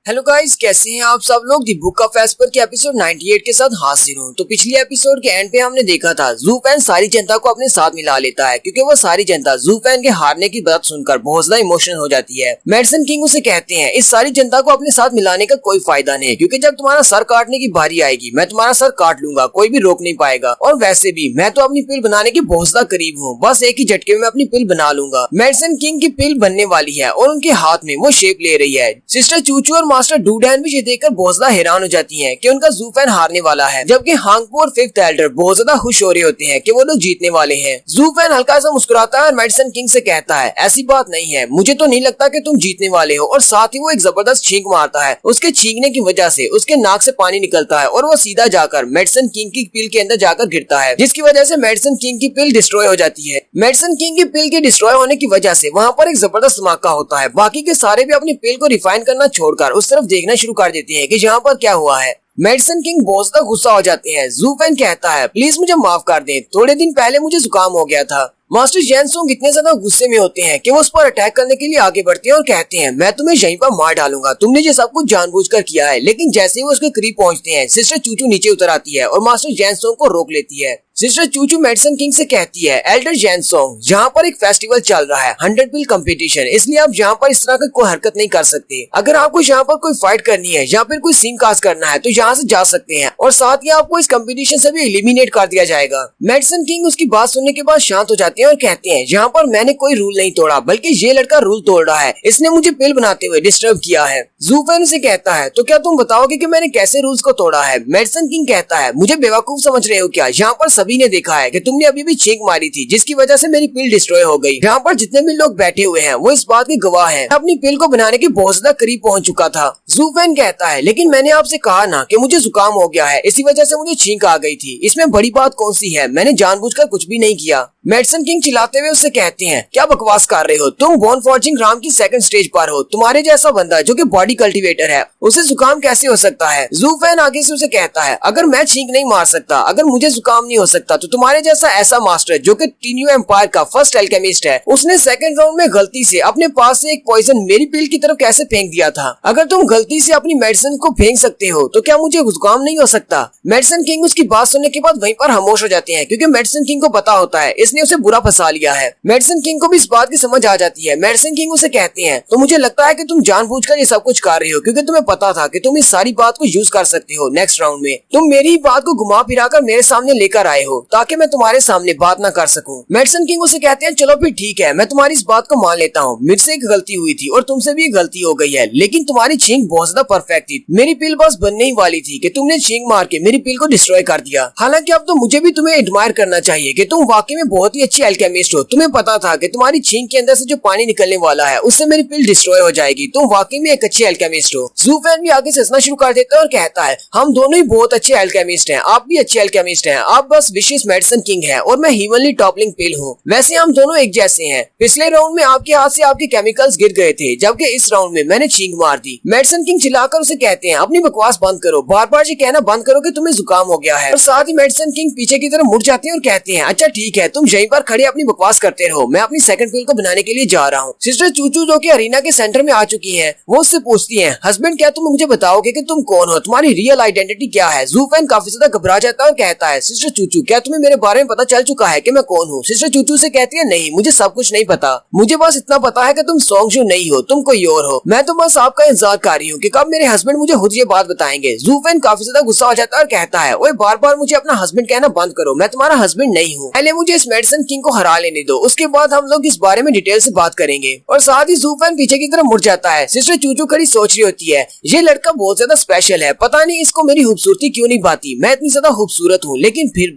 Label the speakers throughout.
Speaker 1: Hello guys, कैसे हैं आप सब लोग। दी बुक ऑफ एस्पर के एपिसोड 98 के साथ हाजिर हूँ। तो पिछले एपिसोड के एंड पे हमने देखा था ज़ू फैन सारी जनता को अपने साथ मिला लेता है क्योंकि वो सारी जनता ज़ू फैन के हारने की बात सुनकर बहुत ज्यादा इमोशनल हो जाती है। मेडिसन किंग उसे कहते हैं इस सारी जनता को अपने साथ मिलाने का कोई फायदा नहीं, क्योंकि जब तुम्हारा सर काटने की बारी आएगी मैं तुम्हारा सर काट लूंगा, कोई भी रोक नहीं पाएगा। और वैसे भी मैं तो अपनी पिल बनाने के बहुत ज्यादा करीब हूँ, बस एक ही झटके में मैं अपनी पिल बना लूंगा। मेडिसन किंग की पिल बनने वाली है और उनके हाथ में वो शेप ले रही है। सिस्टर चूचू और मास्टर डूडैन भी देखकर बहुत ज्यादा हैरान हो जाती हैं कि उनका ज़ू फैन हारने वाला है, जबकि हांगपो और फिफ्थ एल्डर बहुत ज्यादा खुश हो रहे होते हैं कि वो लोग जीतने वाले हैं। ज़ू फैन हल्का सा मुस्कुराता है और मेडिसन किंग से कहता है ऐसी बात नहीं है, मुझे तो नहीं लगता कि तुम जीतने वाले हो। और साथ ही वो एक जबरदस्त छींक मारता है। उसके छींकने की वजह से उसके नाक से पानी निकलता है और वो सीधा जाकर मेडिसन किंग की पिल के अंदर जाकर गिरता है, जिसकी वजह से मेडिसन किंग की पिल डिस्ट्रॉय हो जाती है। मेडिसन किंग की पिल के डिस्ट्रॉय होने की वजह से वहाँ पर एक जबरदस्त धमाका होता है। बाकी के सारे भी अपनी पिल को रिफाइन करना छोड़कर उस तरफ देखना शुरू कर देते हैं कि जहाँ पर क्या हुआ है। मेडिसन किंग बहुत ज्यादा गुस्सा हो जाते हैं। ज़ू फैन कहता है प्लीज मुझे माफ कर दें, थोड़े दिन पहले मुझे जुकाम हो गया था। मास्टर जैनसोंग इतने ज्यादा गुस्से में होते हैं कि वो उस पर अटैक करने के लिए आगे बढ़ते हैं और कहते हैं मैं तुम्हें यहीं पर मार डालूंगा, तुमने ये सब कुछ जानबूझकर किया है। लेकिन जैसे ही वो उसके करीब पहुंचते हैं सिस्टर चूचू नीचे उतर आती है और मास्टर जैनसोंग को रोक लेती है। सिस्टर चूचू मेडिसन किंग से कहती है एल्डर जैनसोंग, यहाँ पर एक फेस्टिवल चल रहा है 100 पिल कंपटीशन, इसलिए आप यहाँ पर इस तरह की कोई हरकत नहीं कर सकते। अगर आपको यहाँ पर कोई फाइट करनी है या फिर कोई सीन कास्ट करना है तो यहाँ से जा सकते हैं, और साथ ही आपको इस कंपटीशन से भी एलिमिनेट कर दिया जाएगा। मेडिसन किंग उसकी बात सुनने के बाद शांत हो जाते हैं और कहते हैं यहाँ पर मैंने कोई रूल नहीं तोड़ा, बल्कि ये लड़का रूल तोड़ रहा है, इसने मुझे पिल बनाते हुए डिस्टर्ब किया है। ज़ू फैन उसे कहता है तो क्या तुम बताओगे कि मैंने कैसे रूल्स को तोड़ा है। मेडिसन किंग कहता है मुझे बेवकूफ समझ रहे हो क्या, यहाँ पर सभी ने देखा है कि तुमने अभी भी छींक मारी थी जिसकी वजह से मेरी पिल डिस्ट्रॉय हो गई। यहाँ पर जितने भी लोग बैठे हुए हैं वो इस बात के गवाह हैं, अपनी पिल को बनाने के बहुत ज्यादा करीब पहुंच चुका था। ज़ू फैन कहता है लेकिन मैंने आपसे कहा ना कि मुझे जुकाम हो गया है, इसी वजह से मुझे छींक आ गई थी, इसमें बड़ी बात कौन सी है, मैंने जानबूझकर कुछ भी नहीं किया। मेडिसन किंग चिल्लाते हुए उससे कहते हैं क्या बकवास कर रहे हो, तुम बोन फॉर्जिंग राम की सेकंड स्टेज पर हो, तुम्हारे जैसा बंदा जो कि बॉडी कल्टीवेटर है उसे जुकाम कैसे हो सकता है। ज़ू फैन आगे से उसे कहता है अगर मैं छींक नहीं मार सकता, अगर मुझे जुकाम नहीं हो सकता, तो तुम्हारे जैसा ऐसा मास्टर जो कि टीन्यू एम्पायर का फर्स्ट एल्केमिस्ट है, उसने सेकंड राउंड में गलती से अपने पास से एक पॉइजन मेरी पिल की तरफ कैसे फेंक दिया था। अगर तुम गलती से अपनी मेडिसिन को फेंक सकते हो तो क्या मुझे जुकाम नहीं हो सकता। मेडिसन किंग उसकी बात सुनने के बाद वहीं पर खामोश हो जाते हैं, क्योंकि मेडिसन किंग को पता होता है इसने उसे बुरा फंसा लिया है। मेडिसन किंग को भी इस बात की समझ आ जाती है। मेडिसन किंग उसे कहते हैं तो मुझे लगता है कि तुम जानबूझकर ये सब कुछ कर रहे हो, क्योंकि तुम्हें पता था कि तुम इस सारी बात को यूज कर सकते हो नेक्स्ट राउंड में। तुम मेरी ही बात को घुमा फिरा कर मेरे सामने लेकर आए हो ताकि मैं तुम्हारे सामने बात न कर सकूं। मेडिसन किंग उसे कहते हैं चलो फिर ठीक है, मैं तुम्हारी इस बात को मान लेता हूँ, मुझसे एक गलती हुई थी और तुमसे भी एक गलती हो गई है, लेकिन तुम्हारी छींक बहुत ज्यादा परफेक्ट थी। मेरी पिल बस बनने ही वाली थी कि तुमने छींक मार के मेरी पिल को डिस्ट्रॉय कर दिया। हालांकि अब तो मुझे भी तुम्हें एडमायर करना चाहिए कि तुम वाकई में बहुत ही अच्छी एल्केमिस्ट हो। तुम्हें पता था कि तुम्हारी छींक के अंदर से जो पानी निकलने वाला है उससे मेरी पिल डिस्ट्रॉय हो जाएगी। तुम वाकई में एक अच्छी एल्केमिस्ट हो। ज़ू फैन भी आगे से हंसना शुरू कर देता है और कहता है हम दोनों ही बहुत अच्छे एल्केमिस्ट हैं, आप भी अच्छे एल्केमिस्ट हैं, आप बस विशेष मेडिसन किंग है और मैं हीवनली टॉपलिंग पिल हूँ। वैसे हम दोनों एक जैसे हैं। पिछले राउंड में आपके हाथ से आपके केमिकल्स गिर गए थे, जबकि इस राउंड में मैंने छींक मार दी। मेडिसन किंग चिल्लाकर उसे कहते हैं अपनी बकवास बंद करो, बार बार ये कहना बंद करो कि तुम्हें जुकाम हो गया है। और साथ ही मेडिसन किंग पीछे की तरफ मुड़ जाते हैं और कहते हैं अच्छा ठीक है, तुम यहीं पर खड़े अपनी बकवास करते रहो, मैं अपनी सेकंड पिल को बनाने के लिए जा रहा हूँ। सिस्टर चूचू जो कि अरीना के सेंटर में आ चुकी हैं, वो उससे पूछती हैं हस्बैंड क्या तुम मुझे बताओगे कि तुम कौन हो, तुम्हारी रियल आइडेंटिटी क्या है। ज़ू फैन काफी ज्यादा घबरा जाता है और कहता है सिस्टर चूचू क्या तुम्हें मेरे बारे में पता चल चुका है कि मैं कौन हूँ। सिस्टर चूचू से कहती है नहीं, मुझे सब कुछ नहीं पता, मुझे बस इतना पता है कि तुम सोंगजू नहीं हो, तुम कोई और हो। मैं तो बस आपका इंतजार कर रही हूँ कि कब मेरे हस्बैंड मुझे खुद ये बात बताएंगे। ज़ू फैन काफी ज्यादा गुस्सा हो जाता है और कहता है ओए बार बार मुझे अपना हस्बैंड कहना बंद करो, मैं तुम्हारा हस्बैंड नहीं हूँ, पहले मुझे इस मेडिसन किंग को हरा लेने दो, उसके बाद हम लोग इस बारे में डिटेल से बात करेंगे। और साथ ही ज़ू फैन पीछे की तरफ मुड़ जाता है। सिस्टर चूचू खड़ी सोच रही होती है ये लड़का बहुत ज्यादा स्पेशल है, पता नहीं इसको मेरी खूबसूरती क्यों नहीं भाती, मैं इतनी ज्यादा खूबसूरत हूँ लेकिन फिर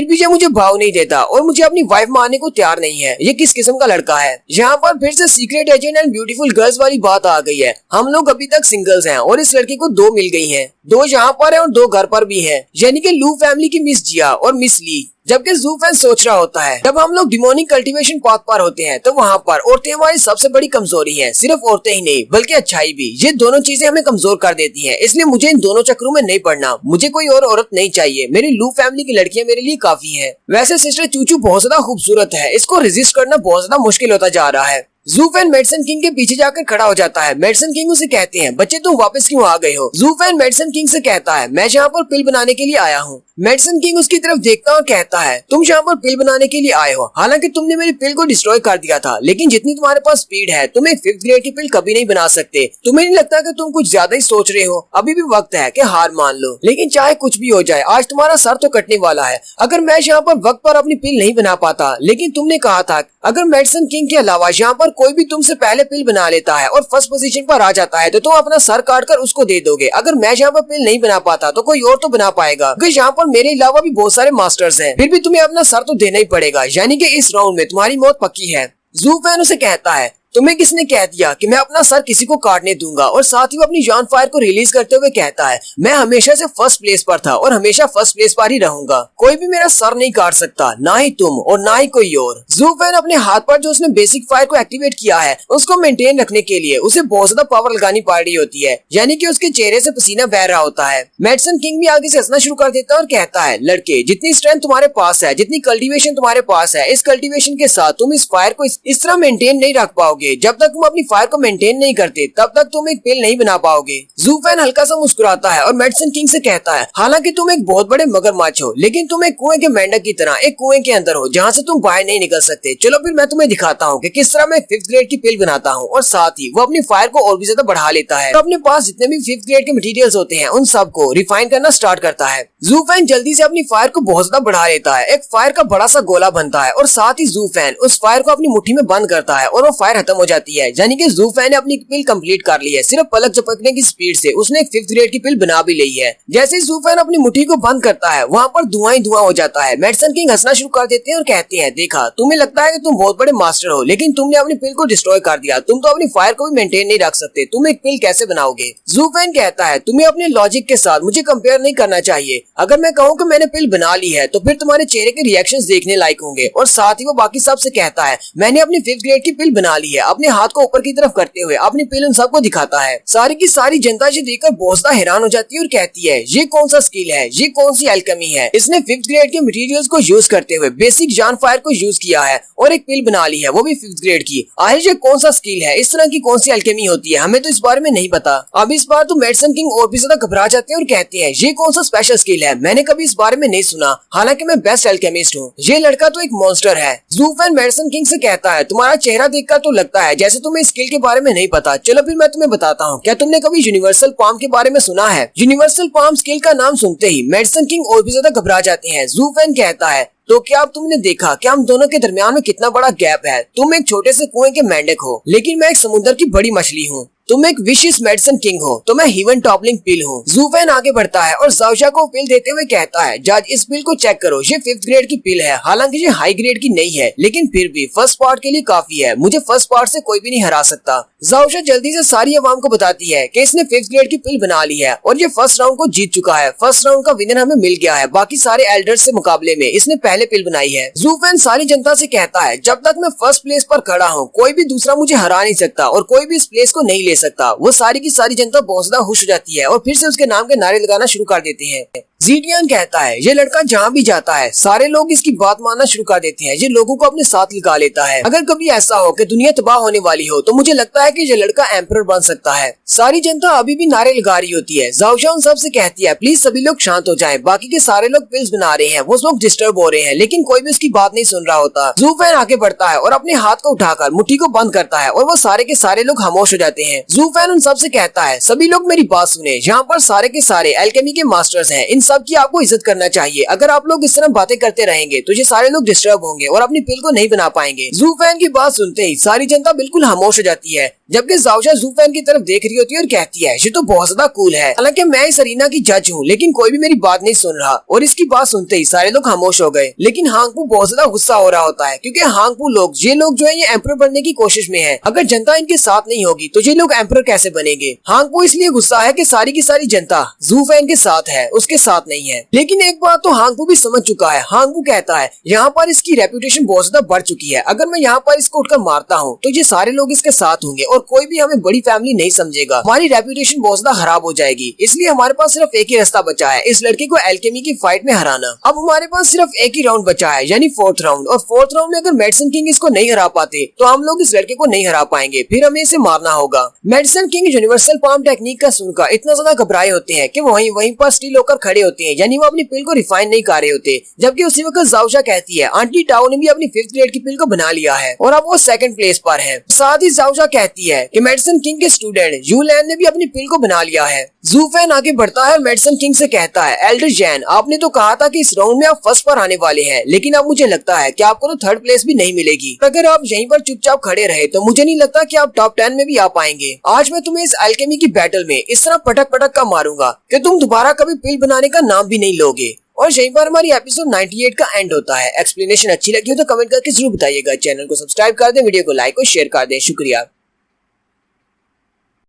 Speaker 1: भी ये मुझे भाव नहीं देता और मुझे अपनी वाइफ मानने को तैयार नहीं है, ये किस किस्म का लड़का है। यहाँ पर फिर से secret agent and beautiful girls वाली बात आ गई है। हम लोग अभी तक सिंगल्स हैं और इस लड़के को 2 मिल गई हैं, 2 यहाँ पर है और 2 घर पर भी है, यानी कि लू फैमिली की मिस जिया और मिस ली। जबकि ज़ू फैन सोच रहा होता है जब हम लोग डिमोनिक कल्टीवेशन पाथ पर होते हैं तो वहाँ पर औरतें हमारी सबसे बड़ी कमजोरी हैं। सिर्फ औरतें ही नहीं बल्कि अच्छाई भी, ये दोनों चीजें हमें कमजोर कर देती हैं, इसलिए मुझे इन दोनों चक्रों में नहीं पड़ना, मुझे कोई और औरत नहीं चाहिए, मेरी लू फैमिली की लड़कियां मेरे लिए काफी हैं। वैसे सिस्टर चूचू बहुत ज्यादा खूबसूरत है, इसको रेजिस्ट करना बहुत ज्यादा मुश्किल होता जा रहा है। जूफेन मेडिसन किंग के पीछे जाकर खड़ा हो जाता है। मेडिसन किंग उसे कहते हैं, बच्चे तुम वापस क्यों आ गए हो? जूफेन मेडिसन किंग से कहता है, मैं यहाँ पर पिल बनाने के लिए आया हूँ। मेडिसन किंग उसकी तरफ देखता है और कहता है, तुम यहाँ पर पिल बनाने के लिए आए हो, हालांकि तुमने मेरी पिल को डिस्ट्रॉय कर दिया था, लेकिन जितनी तुम्हारे पास स्पीड है तुम एक 5th ग्रेड की पिल कभी नहीं बना सकते। तुम्हें नहीं लगता कि तुम कुछ ज्यादा ही सोच रहे हो? अभी भी वक्त है कि हार मान लो। लेकिन चाहे कुछ भी हो जाए, आज तुम्हारा सर तो कटने वाला है अगर मैं यहाँ पर वक्त पर अपनी पिल नहीं बना पाता। लेकिन तुमने कहा था अगर मेडिसन किंग के अलावा यहाँ पर कोई भी तुमसे पहले पिल बना लेता है और फर्स्ट पोजीशन पर आ जाता है तो तुम अपना सर काट कर उसको दे दोगे। अगर मैं यहाँ पर पिल नहीं बना पाता तो कोई और तो बना पाएगा, क्योंकि यहाँ पर मेरे अलावा भी बहुत सारे मास्टर्स हैं। फिर भी तुम्हें अपना सर तो देना ही पड़ेगा, यानी कि इस राउंड में तुम्हारी मौत पक्की है। जूफेन उसे कहता है, तुम्हें किसने कह दिया कि मैं अपना सर किसी को काटने दूंगा? और साथ ही वो अपनी जॉन फायर को रिलीज करते हुए कहता है, मैं हमेशा से फर्स्ट प्लेस पर था और हमेशा फर्स्ट प्लेस पर ही रहूंगा। कोई भी मेरा सर नहीं काट सकता, ना ही तुम और ना ही कोई और। जूफेन अपने हाथ पर जो उसने बेसिक फायर को एक्टिवेट किया है उसको मेंटेन रखने के लिए उसे बहुत ज्यादा पावर लगानी पड़ रही होती है, यानी कि उसके चेहरे से पसीना बह रहा होता है। मेडिसन किंग भी आगे से हंसना शुरू कर देता है और कहता है, लड़के जितनी स्ट्रेंथ तुम्हारे पास है, जितनी कल्टीवेशन तुम्हारे पास है, इस कल्टीवेशन के साथ तुम इस फायर को इस तरह मेंटेन नहीं रख पाओगे। जब तक तुम अपनी फायर को मेंटेन नहीं करते तब तक तुम एक पिल नहीं बना पाओगे। जूफेन हल्का सा मुस्कुराता है और मेडिसन किंग से कहता है, हालांकि तुम एक बहुत बड़े मगरमच्छ हो, लेकिन तुम एक कुएं के मेंढक की तरह एक कुएं के अंदर हो जहाँ से तुम बाहर नहीं निकल सकते। चलो फिर मैं तुम्हें दिखाता हूँ कि किस तरह मैं 5th ग्रेड की पिल बनाता हूँ। और साथ ही वो अपनी फायर को और भी ज्यादा बढ़ा लेता है और अपने पास जितने भी 5th ग्रेड के मटेरियल्स होते हैं उन सबको रिफाइन करना स्टार्ट करता है। जूफेन जल्दी से अपनी फायर को बहुत ज्यादा बढ़ा लेता है, एक फायर का बड़ा सा गोला बनता है और साथ ही जूफेन उस फायर को अपनी मुट्ठी में बंद करता है और वो फायर खत्म हो जाती है, यानी कि जूफेन ने अपनी पिल कंप्लीट कर ली है। सिर्फ पलक झपकने की स्पीड से उसने एक 5th ग्रेड की पिल बना भी ली है। जैसे ही जूफेन अपनी मुट्ठी को बंद करता है वहाँ पर धुआं ही धुआं हो जाता है। मेडिसन किंग हंसना शुरू कर देते हैं और कहते हैं, देखा तुम्हें लगता है कि तुम बहुत बड़े मास्टर हो, लेकिन तुमने अपनी पिल को डिस्ट्रॉय कर दिया। तुम तो अपनी फायर को भी मेंटेन नहीं रख सकते, तुम एक पिल कैसे बनाओगे? जूफेन कहता है, तुम्हें अपने लॉजिक के साथ मुझे कंपेयर नहीं करना चाहिए। अगर मैं कहूँ कि मैंने पिल बना ली है तो फिर तुम्हारे चेहरे के रिएक्शंस देखने लायक होंगे। और साथ ही वो बाकी सबसे कहता है, मैंने अपनी 5th ग्रेड की पिल बना ली है। अपने हाथ को ऊपर की तरफ करते हुए अपनी पिल उन सबको दिखाता है। सारी की सारी जनता ये देखकर बहुत ज्यादा हैरान हो जाती है और कहती है, ये कौन सा स्किल है, ये कौन सी एल्केमी है? इसने 5th ग्रेड के मटेरियल्स को यूज करते हुए बेसिक जॉन फायर को यूज किया है और एक पिल बना ली है, वो भी 5th ग्रेड की। आखिर ये कौन सा स्किल है? इस तरह की कौन सी एल्केमी होती है? हमें तो इस बारे में नहीं पता। अब इस बार तो मेडिसन किंग और भी ज्यादा घबरा जाते हैं और कहते हैं, ये कौन सा स्पेशल स्किल है? मैंने कभी इस बारे में नहीं सुना, हालांकि मैं बेस्ट एल्केमिस्ट हूँ। ये लड़का तो एक मॉन्स्टर है। जूफेन मेडिसन किंग से कहता है, तुम्हारा चेहरा देखकर तो लगता है जैसे तुम्हें स्किल के बारे में नहीं पता। चलो फिर मैं तुम्हें बताता हूँ। क्या तुमने कभी यूनिवर्सल पाम के बारे में सुना है? यूनिवर्सल पाम स्किल का नाम सुनते ही मेडिसन किंग और भी ज्यादा घबरा जाते हैं। जूफेन कहता है, तो क्या अब तुमने देखा कि हम दोनों के दरमियान में कितना बड़ा गैप है? तुम एक छोटे से कुएं के मेंढक हो, लेकिन मैं एक समुद्र की बड़ी मछली हूँ। तुम एक विशियस मेडिसन किंग हो तो मैं हीवन टॉपलिंग पिल हूँ। जूफेन आगे बढ़ता है और जाओशा को पिल देते हुए कहता है, जज इस पिल को चेक करो, ये 5th ग्रेड की पिल है। हालांकि ये हाई ग्रेड की नहीं है, लेकिन फिर भी फर्स्ट पार्ट के लिए काफी है। मुझे फर्स्ट पार्ट से कोई भी नहीं हरा सकता। जाओशा जल्दी से सारी अवाम को बताती है कि इसने 5th ग्रेड की पिल बना ली है और ये फर्स्ट राउंड को जीत चुका है। फर्स्ट राउंड का विनर हमें मिल गया है। बाकी सारे एल्डर्स से मुकाबले में इसने पहले पिल बनाई है। जूफेन सारी जनता से कहता है, जब तक मैं फर्स्ट प्लेस पर खड़ा हूँ कोई भी दूसरा मुझे हरा नहीं सकता और कोई भी इस प्लेस को नहीं ले सकता। वो सारी की सारी जनता बहुत ज्यादा खुश हो जाती है और फिर से उसके नाम के नारे लगाना शुरू कर देते हैं। जीडियन कहता है, ये लड़का जहाँ भी जाता है सारे लोग इसकी बात मानना शुरू कर देते हैं। ये लोगों को अपने साथ लगा लेता है। अगर कभी ऐसा हो कि दुनिया तबाह होने वाली हो तो मुझे लगता है कि ये लड़का एम्परर बन सकता है। सारी जनता अभी भी नारे लगा रही होती है। जाओशा उन सब से कहती है, प्लीज सभी लोग शांत हो जाएं। बाकी के सारे लोग पिल्स बना रहे हैं, वो लोग डिस्टर्ब हो रहे हैं, लेकिन कोई भी उसकी बात नहीं सुन रहा होता। जूफेन आगे बढ़ता है और अपने हाथ को उठाकर मुट्ठी को बंद करता है और वो सारे के सारे लोग खामोश हो जाते हैं। जूफेन उन सब से कहता है, सभी लोग मेरी बात सुने, यहाँ पर सारे के सारे एल्केमी के मास्टर्स हैं, इन सब की आपको इज्जत करना चाहिए। अगर आप लोग इस तरह बातें करते रहेंगे तो ये सारे लोग डिस्टर्ब होंगे और अपनी पिल को नहीं बना पाएंगे। जूफेन की बात सुनते ही सारी जनता बिल्कुल खामोश हो जाती है, जबकि जाओशा जूफेन की तरफ देख रही होती है और कहती है, ये तो बहुत ज्यादा कूल है। हालांकि मैं इस अरीना की जज हूँ, लेकिन कोई भी मेरी बात नहीं सुन रहा। और इसकी बात सुनते ही सारे लोग खामोश हो गए, लेकिन हांगपू बहुत ज्यादा गुस्सा हो रहा होता है, क्योंकि हांगपू लोग ये जो है ये एम्परर बनने की कोशिश में है। अगर जनता इनके साथ नहीं होगी तो ये लोग एम्परर कैसे बनेंगे? हांगपू इसलिए गुस्सा है कि सारी की सारी जनता जूफेन के साथ है, उसके साथ नहीं है। लेकिन एक बात तो हांगपू भी समझ चुका है। हांगपू कहता है, यहाँ पर इसकी रेपुटेशन बहुत ज्यादा बढ़ चुकी है। अगर मैं यहाँ पर इसको उठकर मारता हूँ तो ये सारे लोग इसके साथ होंगे और कोई भी हमें बड़ी फैमिली नहीं समझेगा, हमारी रेपुटेशन बहुत ज्यादा खराब हो जाएगी। इसलिए हमारे पास सिर्फ एक ही रास्ता बचा है, इस लड़के को एल्केमी की फाइट में हराना। अब हमारे पास सिर्फ एक ही राउंड बचा है, यानी फोर्थ राउंड, और फोर्थ राउंड में अगर मेडिसिन किंग इसको नहीं हरा पाते तो हम लोग इस लड़के को नहीं हरा पाएंगे, फिर हमें इसे मारना होगा। Medicine king universal palm technique का सुनकर इतना ज्यादा घबराए होते हैं कि वो वहीं पर स्टिल होकर खड़े होते हैं, यानी वो अपनी पिल को रिफाइन नहीं कर रहे होते। जबकि उसी वक्त जाओशा कहती है आंटी टाओ ने भी अपनी 5th ग्रेड की पिल को बना लिया है और अब वो 2nd प्लेस पर है। साथ ही जाओशा कहती है कि मेडिसिन किंग के स्टूडेंट यू लैन ने भी अपनी पिल को बना लिया है। जू फैन आगे बढ़ता है और मेडिसिन किंग से कहता है एल्डर जैन, आपने तो कहा था कि इस राउंड में आप फर्स्ट पर आने वाले हैं, लेकिन अब मुझे लगता है कि आपको तो 3rd प्लेस भी नहीं मिलेगी। अगर आप यहीं पर चुपचाप खड़े रहे तो मुझे नहीं लगता कि आप टॉप 10 में भी आ पाएंगे। आज मैं तुम्हें इस एल्केमी की बैटल में इस तरह पटक पटक का मारूंगा कि तुम दोबारा कभी पिल बनाने का नाम भी नहीं लोगे। और यहीं पर हमारी एपिसोड 98 का एंड होता है। एक्सप्लेनेशन अच्छी लगी हो तो कमेंट करके जरूर बताइएगा। चैनल को सब्सक्राइब कर दें, वीडियो को लाइक और शेयर कर दें। शुक्रिया।